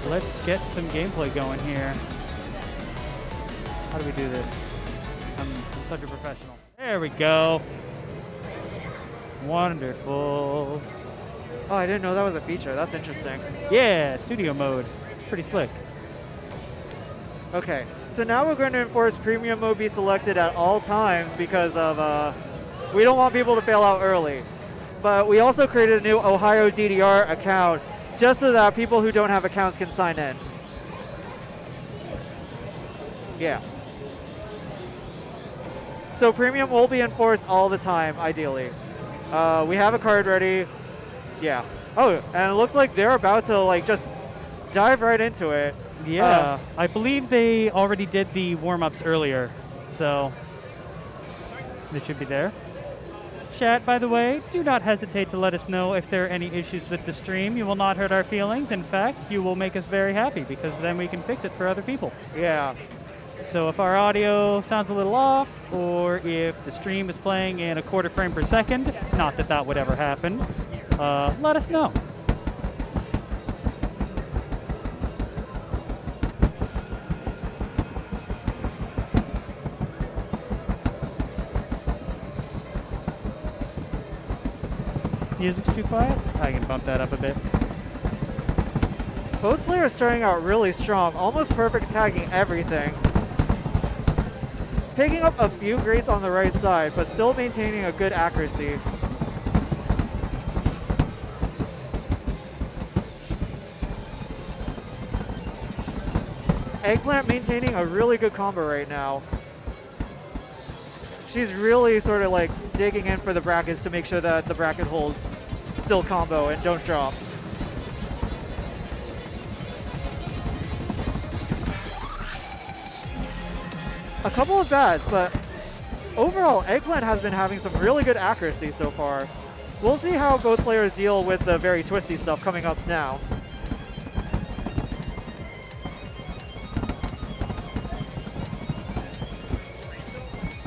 Let's get some gameplay going here. How do we do this? I'm such a professional. There we go. Wonderful. Oh, I didn't know that was a feature. That's interesting. Yeah, studio mode. It's pretty slick. Okay, so now we're going to enforce premium mode be selected at all times because of we don't want people to fail out early. But we also created a new Ohio DDR account just so that people who don't have accounts can sign in. Yeah. So premium will be enforced all the time, ideally. We have a card ready. Yeah. Oh, and it looks like they're about to like just dive right into it. Yeah, I believe they already did the warm-ups earlier, so they should be there. Chat, by the way, do not hesitate to let us know if there are any issues with the stream. You will not hurt our feelings. In fact, you will make us very happy because then we can fix it for other people. Yeah. So if our audio sounds a little off, or if the stream is playing in a 1/4 frame per second, not that that would ever happen, let us know. Music's too quiet? I can bump that up a bit. Both players starting out really strong, almost perfect tagging everything. Picking up a few greats on the right side, but still maintaining a good accuracy. Eggplant maintaining a really good combo right now. She's really sort of like digging in for the brackets to make sure that the bracket holds still combo and don't drop. A couple of bads, but overall Eggplant has been having some really good accuracy so far. We'll see how both players deal with the very twisty stuff coming up now.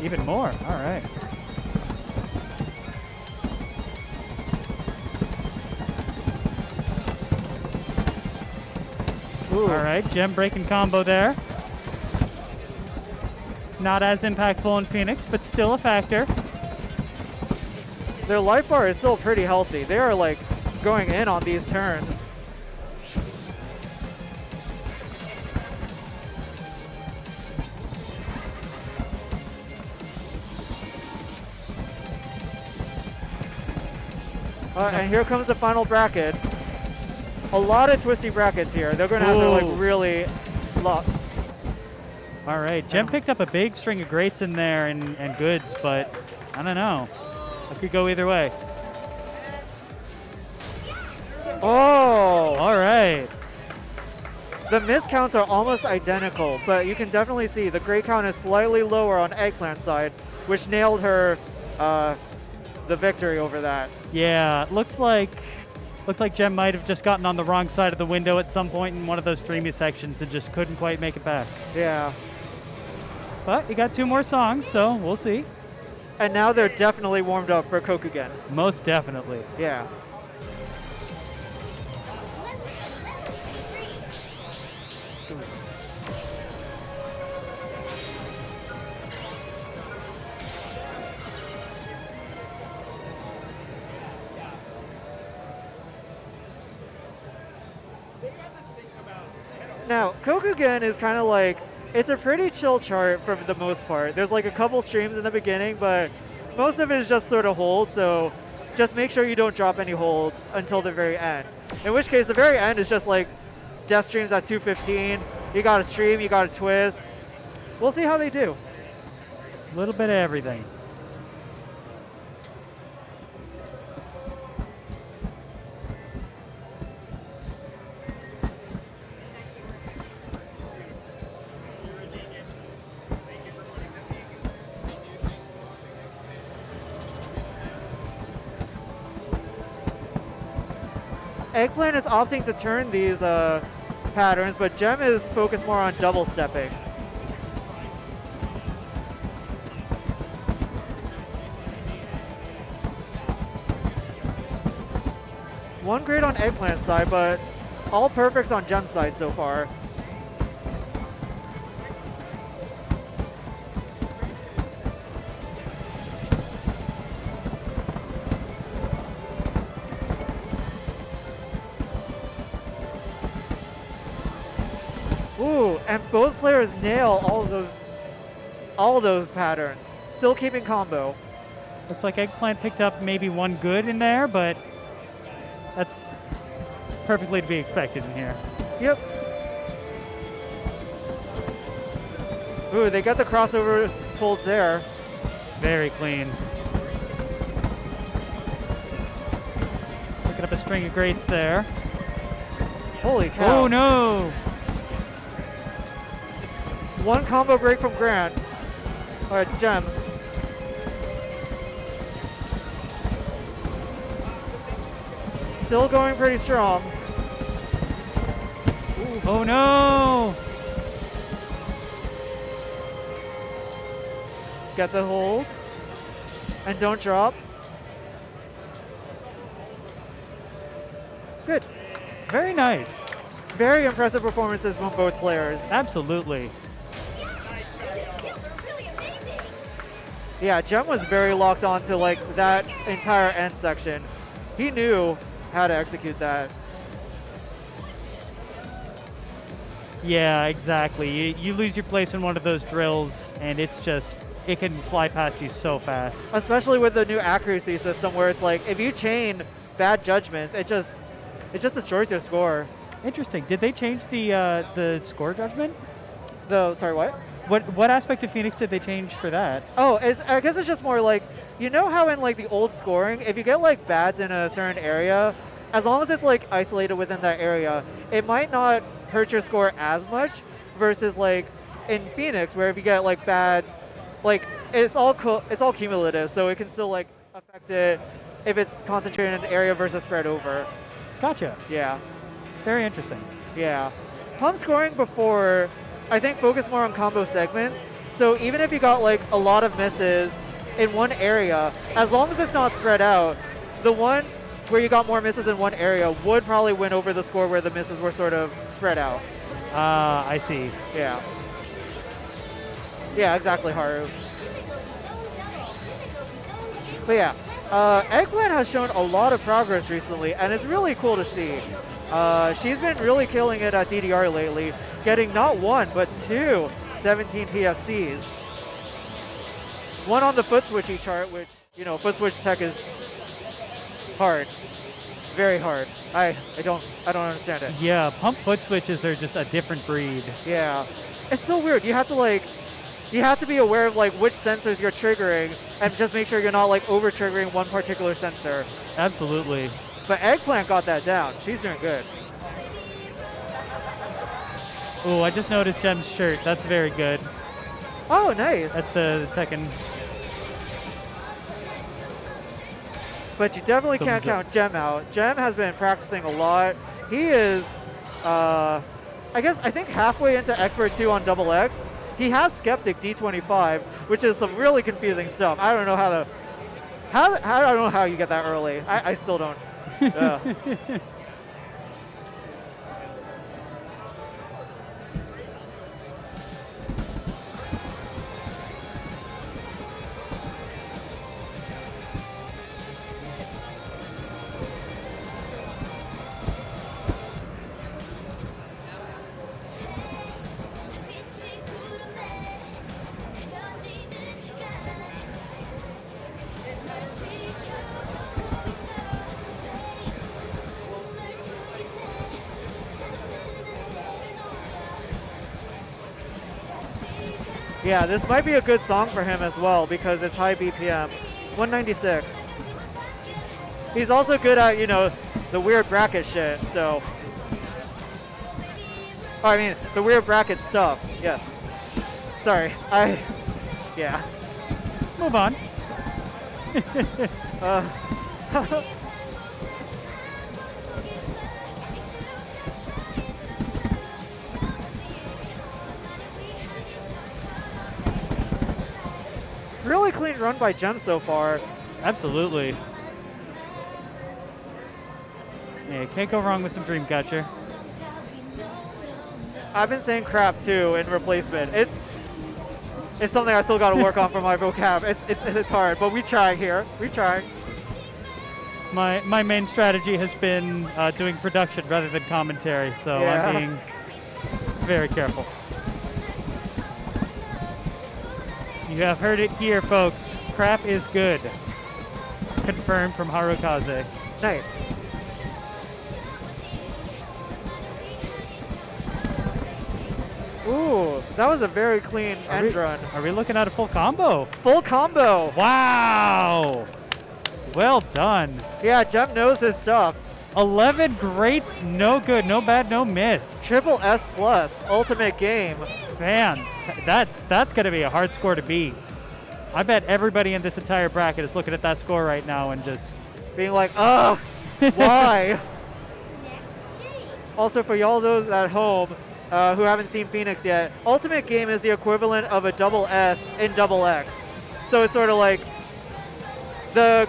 Even more, all right. Ooh. All right, gem breaking combo there. Not as impactful in Phoenix, but still a factor. Their life bar is still pretty healthy. They are like going in on these turns. And here comes the final brackets. A lot of twisty brackets here. They're going to have to like really lock. All right, Gem picked up a big string of greats in there and goods, but I don't know. It could go either way. Oh! All right. The miss counts are almost identical, but you can definitely see the great count is slightly lower on Eggplant's side, which nailed her the victory over that. Yeah, looks like Gem might have just gotten on the wrong side of the window at some point in one of those streamy sections and just couldn't quite make it back. Yeah. But you got 2 more songs, so we'll see. And now they're definitely warmed up for Kokugen. Most definitely. Yeah. Now, Kokugen is kind of like, it's a pretty chill chart for the most part. There's like a couple streams in the beginning, but most of it is just sort of hold, so just make sure you don't drop any holds until the very end. In which case, the very end is just like death streams at 2:15. You got a stream, you got a twist. We'll see how they do. A little bit of everything. Eggplant is opting to turn these patterns, but Gem is focused more on double stepping. One grade on Eggplant's side, but All perfects on Gem's side so far. Ooh, and both players nail all those patterns. Still keeping combo. Looks like Eggplant picked up maybe one good in there, but that's perfectly to be expected in here. Yep. Ooh, they got the crossover holds there. Very clean. Picking up a string of greats there. Holy cow. Oh no! One combo break from Grant. All right, Gem. Still going pretty strong. Ooh. Oh no! Get the holds. And don't drop. Good. Very nice. Very impressive performances from both players. Absolutely. Yeah, Gem was very locked on to like that entire end section. He knew how to execute that. Yeah, exactly. You lose your place in one of those drills, and it's just, it can fly past you so fast. Especially with the new accuracy system where it's like, if you chain bad judgments, it just destroys your score. Interesting. Did they change the score judgment? Sorry, what? What aspect of Phoenix did they change for that? Oh, I guess it's just more like, you know how in like the old scoring, if you get like bads in a certain area, as long as it's like isolated within that area, it might not hurt your score as much versus like in Phoenix where if you get like bads, like it's all cumulative, so it can still like affect it if it's concentrated in an area versus spread over. Gotcha. Yeah. Very interesting. Yeah. Pump scoring before, I think, focused more on combo segments. So even if you got like a lot of misses in one area, as long as it's not spread out, the one where you got more misses in one area would probably win over the score where the misses were sort of spread out. I see. Yeah. Yeah, exactly, Haru. But yeah, Eggplant has shown a lot of progress recently, and it's really cool to see. She's been really killing it at DDR lately, getting not one, but 2 17 PFCs. One on the foot switchy chart, which, you know, foot switch tech is hard. Very hard. I don't understand it. Yeah, pump foot switches are just a different breed. Yeah. It's so weird. You have to be aware of like which sensors you're triggering and just make sure you're not like over triggering one particular sensor. Absolutely. But Eggplant got that down. She's doing good. Oh, I just noticed Gem's shirt. That's very good. Oh, nice. That's the Tekken. But you definitely can't count Gem out. Gem has been practicing a lot. He is, I think halfway into Expert 2 on Double X. He has Skeptic D25, which is some really confusing stuff. I don't know I don't know how you get that early. I still don't. Yeah, this might be a good song for him as well because it's high BPM. 196. He's also good at, you know, the weird bracket shit, so. Oh, I mean, the weird bracket stuff, yes. Sorry, yeah. Move on. Really clean run by Gem so far. Absolutely. Yeah, can't go wrong with some Dreamcatcher. I've been saying crap too in replacement. It's something I still got to work on for my vocab. It's hard, but we try here. We try. My main strategy has been doing production rather than commentary, so Yeah. I'm being very careful. You have heard it here, folks. Crap is good. Confirmed from Harukaze. Nice. Ooh, that was a very clean end run. Are we looking at a full combo? Full combo. Wow! Well done. Yeah, Jem knows his stuff. 11 greats, no good, no bad, no miss. Triple S plus, ultimate game. Man, that's going to be a hard score to beat. I bet everybody in this entire bracket is looking at that score right now and just Being like, ugh, why? Also, for y'all those at home who haven't seen Phoenix yet, ultimate game is the equivalent of a double S in double X. So it's sort of like the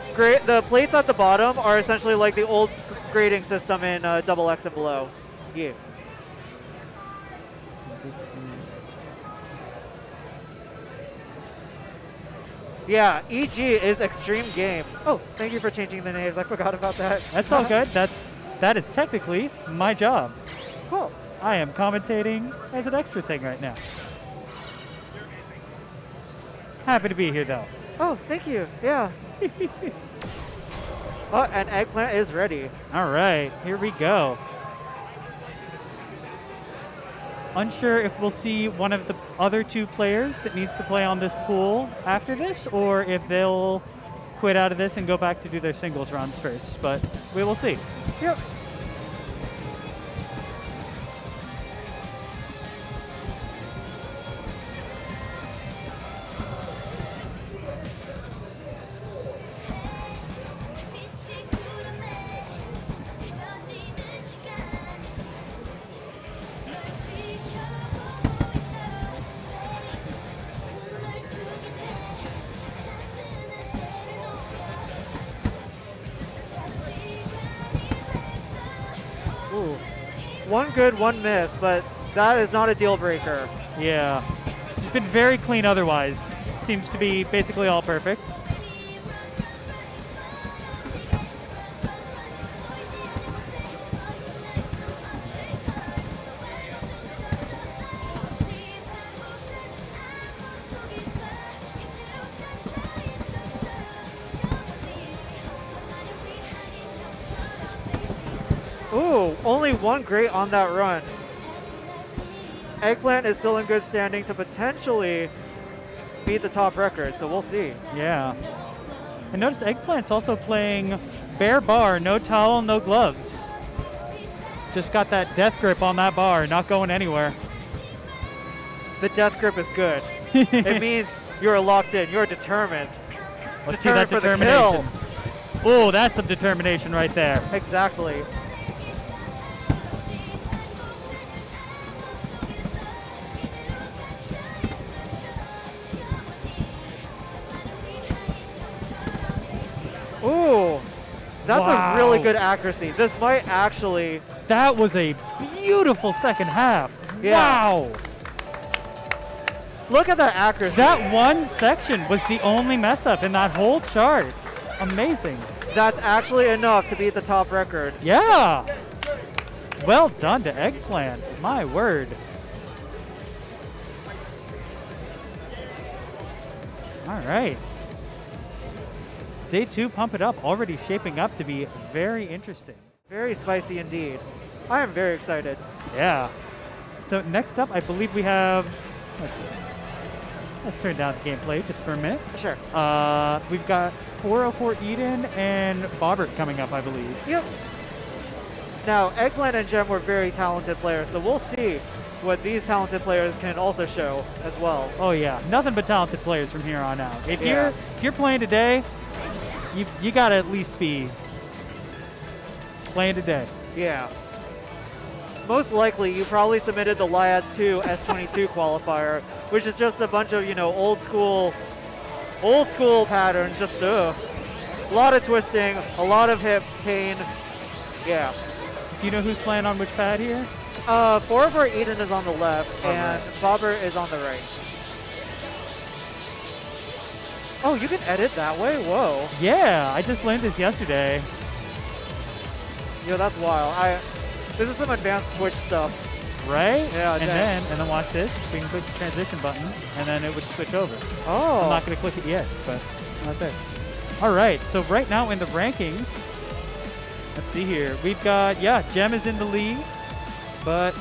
plates at the bottom are essentially like the old grading system in double X and below. Yeah. Yeah, EG is extreme game. Oh, thank you for changing the names. I forgot about that. That's all good. That is technically my job. Cool. I am commentating as an extra thing right now. Happy to be here though. Oh, thank you. Yeah. Oh, and Eggplant is ready. All right, here we go. Unsure if we'll see one of the other two players that needs to play on this pool after this, or if they'll quit out of this and go back to do their singles runs first, but we will see. Yep. Ooh. One good, one miss, but that is not a deal breaker. Yeah, it's been very clean otherwise. Seems to be basically all perfects. Ooh, only one great on that run. Eggplant is still in good standing to potentially beat the top record, so we'll see. Yeah. And notice Eggplant's also playing bare bar, no towel, no gloves. Just got that death grip on that bar, not going anywhere. The death grip is good. It means you're locked in, you're determined. Let's see that determination. Oh, that's some determination right there. Exactly. Ooh, that's a really good accuracy. This might actually... That was a beautiful second half. Yeah. Wow. Look at that accuracy. That one section was the only mess up in that whole chart. Amazing. That's actually enough to beat the top record. Yeah. Well done to Eggplant. My word. All right. Day 2, Pump It Up, already shaping up to be very interesting. Very spicy indeed. I am very excited. Yeah. So next up, I believe we have, let's turn down the gameplay just for a minute. Sure. We've got 404 Eden and Bobert coming up, I believe. Yep. Now, Eggplant and Jem were very talented players, so we'll see what these talented players can also show as well. Oh yeah, nothing but talented players from here on out. If you're playing today, you gotta at least be playing today. Yeah. Most likely, you probably submitted the Liads 2 S22 qualifier, which is just a bunch of, old school patterns, just a lot of twisting, a lot of hip pain. Yeah. Do you know who's playing on which pad here? 4 Eden is on the left, and bobert is on the right. Oh, you can edit that way? Whoa. Yeah, I just learned this yesterday. Yo, that's wild. This is some advanced Twitch stuff. Right? Yeah, and then watch this. We can click the transition button, and then it would switch over. Oh. I'm not going to click it yet, but not there. All right, so right now in the rankings, let's see here. We've got, Gem is in the lead, but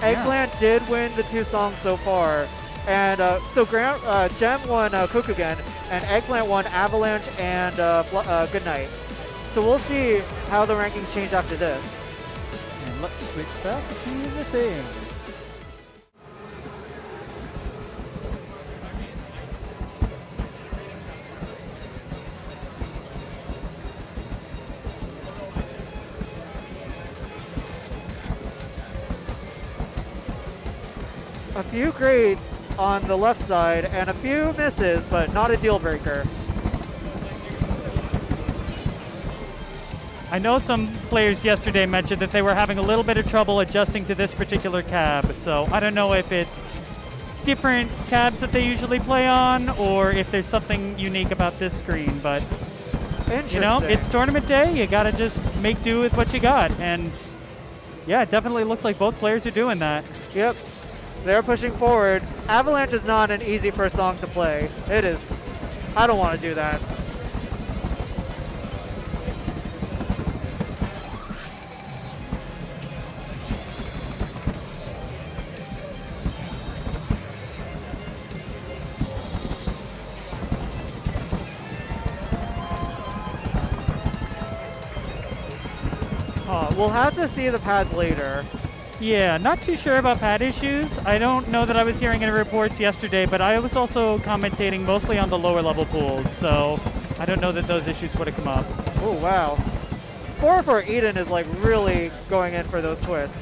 Eggplant did win the 2 songs so far. And so Gem won Kokugen, and Eggplant won Avalanche and Good Night. So we'll see how the rankings change after this. And let's switch back to the thing. A few grades on the left side and a few misses, but not a deal breaker. I know some players yesterday mentioned that they were having a little bit of trouble adjusting to this particular cab, so I don't know if it's different cabs that they usually play on or if there's something unique about this screen, but you know, it's tournament day, you gotta just make do with what you got, and yeah, it definitely looks like both players are doing that. Yep, they're pushing forward. Avalanche is not an easy first song to play. It is. I don't want to do that. We'll have to see the pads later. Yeah, not too sure about pad issues. I don't know that I was hearing any reports yesterday, but I was also commentating mostly on the lower level pools, so I don't know that those issues would have come up. Oh, wow. 4 Eden is like really going in for those twists.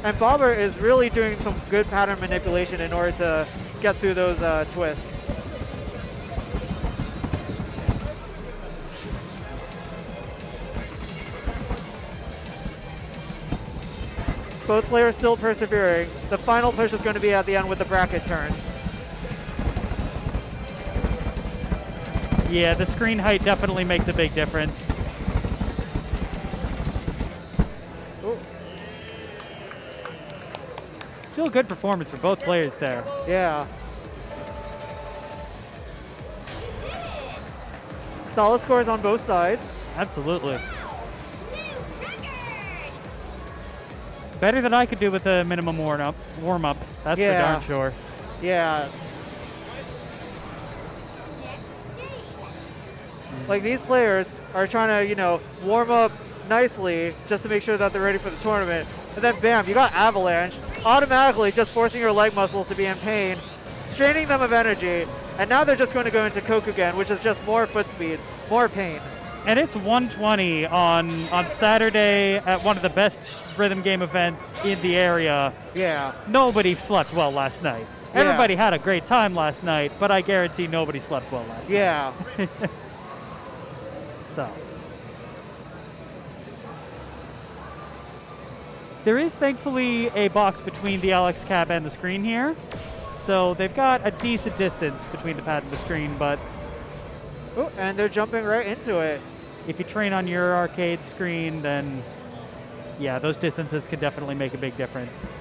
And bobert is really doing some good pattern manipulation in order to get through those twists. Both players still persevering. The final push is going to be at the end with the bracket turns. Yeah, the screen height definitely makes a big difference. Ooh. Still a good performance for both players there. Yeah. Solid scores on both sides. Absolutely. Better than I could do with a minimum warm-up. That's for darn sure. Yeah. Like these players are trying to, you know, warm up nicely just to make sure that they're ready for the tournament. And then bam, you got Avalanche, automatically just forcing your leg muscles to be in pain, straining them of energy, and now they're just going to go into Kokugen, which is just more foot speed, more pain. And it's 120 on Saturday at one of the best rhythm game events in the area. Yeah. Nobody slept well last night. Yeah. Everybody had a great time last night, but I guarantee nobody slept well last night. Yeah. So. There is thankfully a box between the Alex cab and the screen here. So they've got a decent distance between the pad and the screen, but Oh, and they're jumping right into it. if you train on your arcade screen, then yeah, those distances can definitely make a big difference.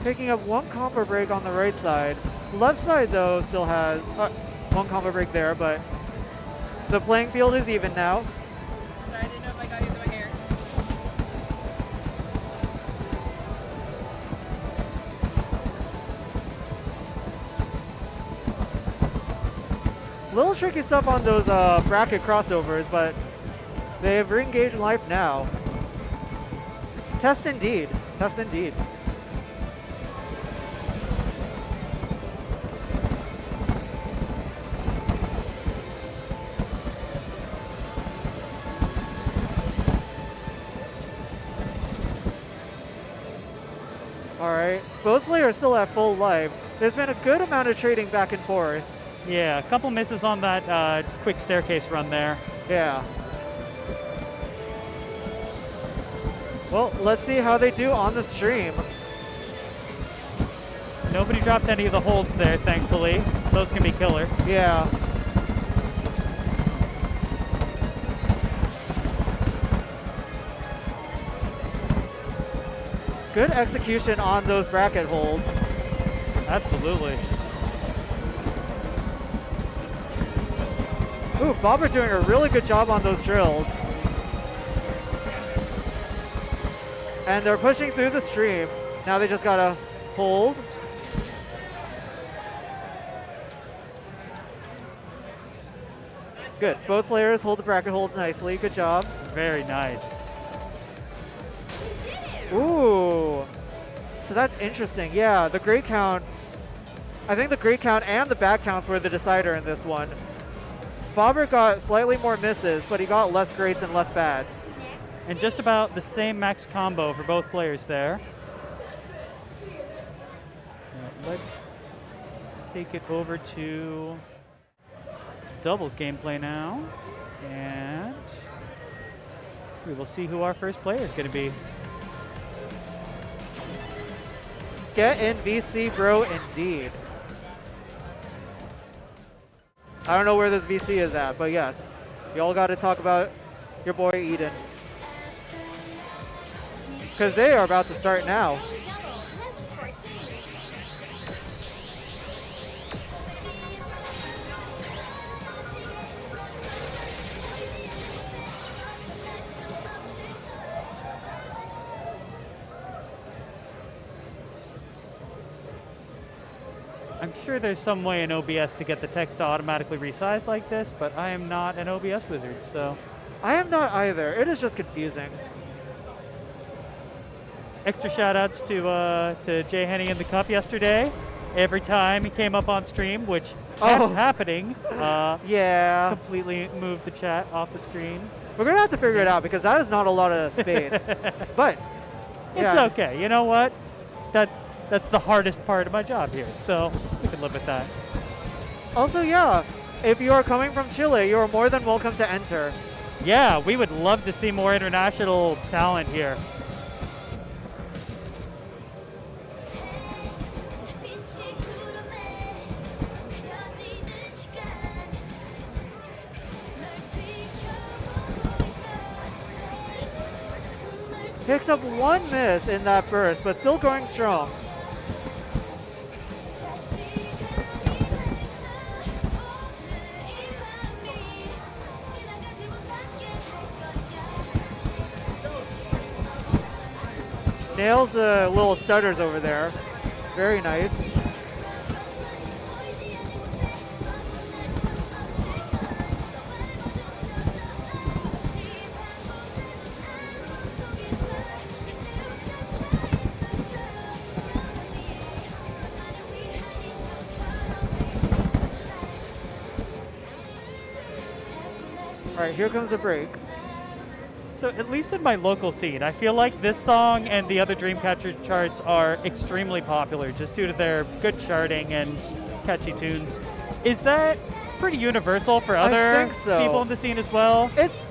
Picking up one combo break on the right side. Left side, though, still has one combo break there, but the playing field is even now. Sorry, I didn't know if I got you through my hair. Little tricky stuff on those bracket crossovers, but they have re-engaged in life now. Test indeed. Test indeed. Alright, both players still at full life. There's been a good amount of trading back and forth. Yeah, a couple misses on that quick staircase run there. Yeah. Well, let's see how they do on the stream. Nobody dropped any of the holds there, thankfully. Those can be killer. Yeah. Good execution on those bracket holds. Absolutely. Ooh, bobert doing a really good job on those drills. And they're pushing through the stream. Now they just gotta hold. Good. Both players hold the bracket holds nicely. Good job. Very nice. Ooh. So that's interesting. Yeah, the great count. I think the great count and the bad counts were the decider in this one. bobert got slightly more misses, but he got less greats and less bads. And just about the same max combo for both players there. So let's take it over to doubles gameplay now. And we will see who our first player is going to be. Get in VC, bro, indeed. I don't know where this VC is at, but yes. Y'all got to talk about your boy Eden. Because they are about to start now. I'm sure there's some way in OBS to get the text to automatically resize like this, but I am not an OBS wizard, so. I am not either. It is just confusing. Extra shout outs to Jay Henny in the cup yesterday. Every time he came up on stream, which kept happening, yeah. completely moved the chat off the screen. We're going to have to figure it out because that is not a lot of space. But it's okay. You know what? That's the hardest part of my job here, so we can live with that. Also, yeah, if you are coming from Chile, you are more than welcome to enter. Yeah, we would love to see more international talent here. Picks up one miss in that burst, but still going strong. Nails the little stutters over there. Very nice. All right, here comes a break. So at least in my local scene, I feel like this song and the other Dreamcatcher charts are extremely popular just due to their good charting and catchy tunes. Is that pretty universal for other people in the scene as well? It's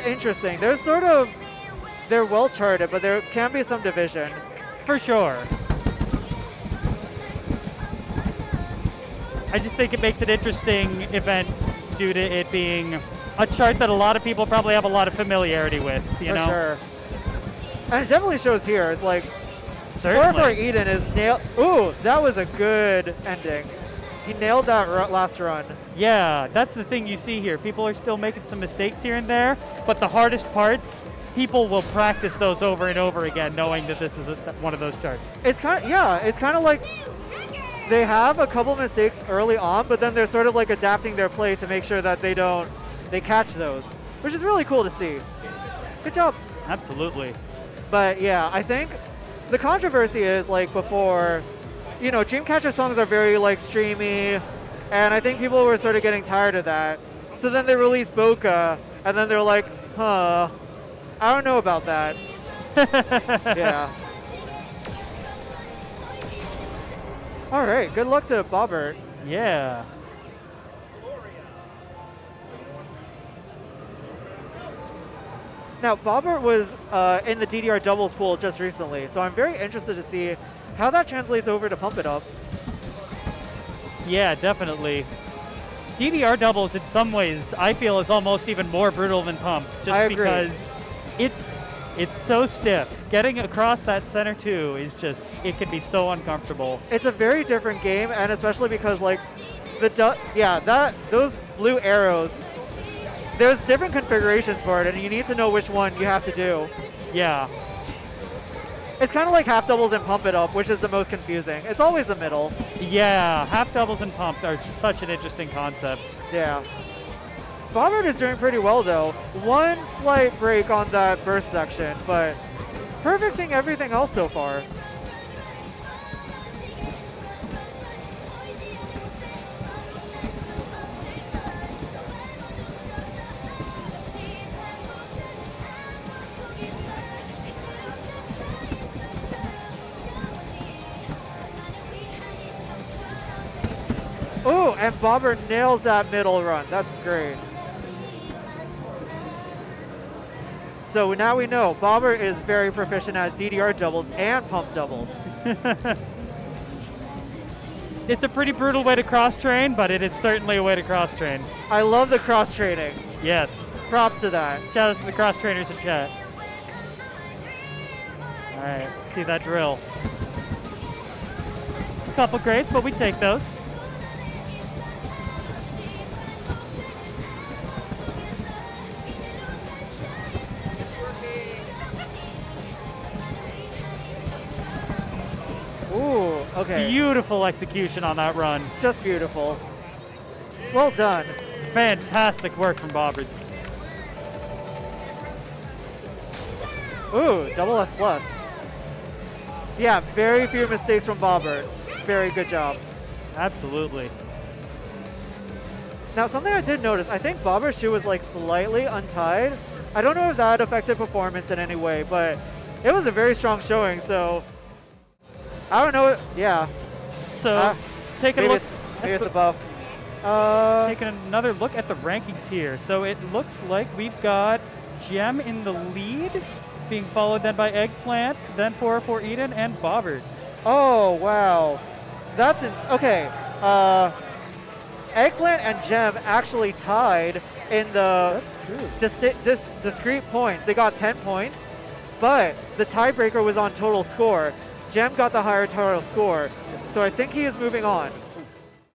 interesting. There's they're well charted, but there can be some division. For sure. I just think it makes an interesting event due to it being a chart that a lot of people probably have a lot of familiarity with, you know? For sure. And it definitely shows here. It's like, Certainly. for Eden is nailed. Ooh, that was a good ending. He nailed that last run. Yeah, that's the thing you see here. People are still making some mistakes here and there, but the hardest parts, people will practice those over and over again, knowing that this is one of those charts. It's kind of like they have a couple mistakes early on, but then they're sort of like adapting their play to make sure that they catch those, which is really cool to see. Good job. Absolutely. But yeah, I think the controversy is like before, you know, Dreamcatcher songs are very like streamy, and I think people were sort of getting tired of that. So then they released Boca, and then they're like, I don't know about that. Yeah. All right, good luck to bobert. Yeah. Now, bobert was in the DDR doubles pool just recently, so I'm very interested to see how that translates over to Pump It Up. Yeah, definitely. DDR doubles in some ways I feel is almost even more brutal than Pump, just because it's so stiff. Getting across that center two is just, it can be so uncomfortable. It's a very different game, and especially because like those blue arrows, there's different configurations for it, and you need to know which one you have to do. Yeah. It's kind of like half doubles and Pump It Up, which is the most confusing. It's always the middle. Yeah, half doubles and Pump are such an interesting concept. Yeah. bobert is doing pretty well though. One slight break on that burst section, but perfecting everything else so far. Ooh, and bobert nails that middle run. That's great. So now we know bobert is very proficient at DDR doubles and pump doubles. It's a pretty brutal way to cross-train, but it is certainly a way to cross-train. I love the cross-training. Yes. Props to that. Shout out to the cross-trainers in chat. All right, see that drill. A couple grades, but we take those. Ooh, okay. Beautiful execution on that run. Just beautiful. Well done. Fantastic work from bobert. Ooh, double S plus. Yeah, very few mistakes from bobert. Very good job. Absolutely. Now, something I did notice, I think bobert's shoe was like slightly untied. I don't know if that affected performance in any way, but it was a very strong showing, so I don't know. Yeah. So, taking a look. Maybe it's above. Taking another look at the rankings here. So it looks like we've got Gem in the lead, being followed then by Eggplant, then 404 Eden, and bobert. Oh, wow. That's okay. Eggplant and Gem actually tied in the discrete points. They got 10 points, but the tiebreaker was on total score. Gem got the higher total score, so I think he is moving on.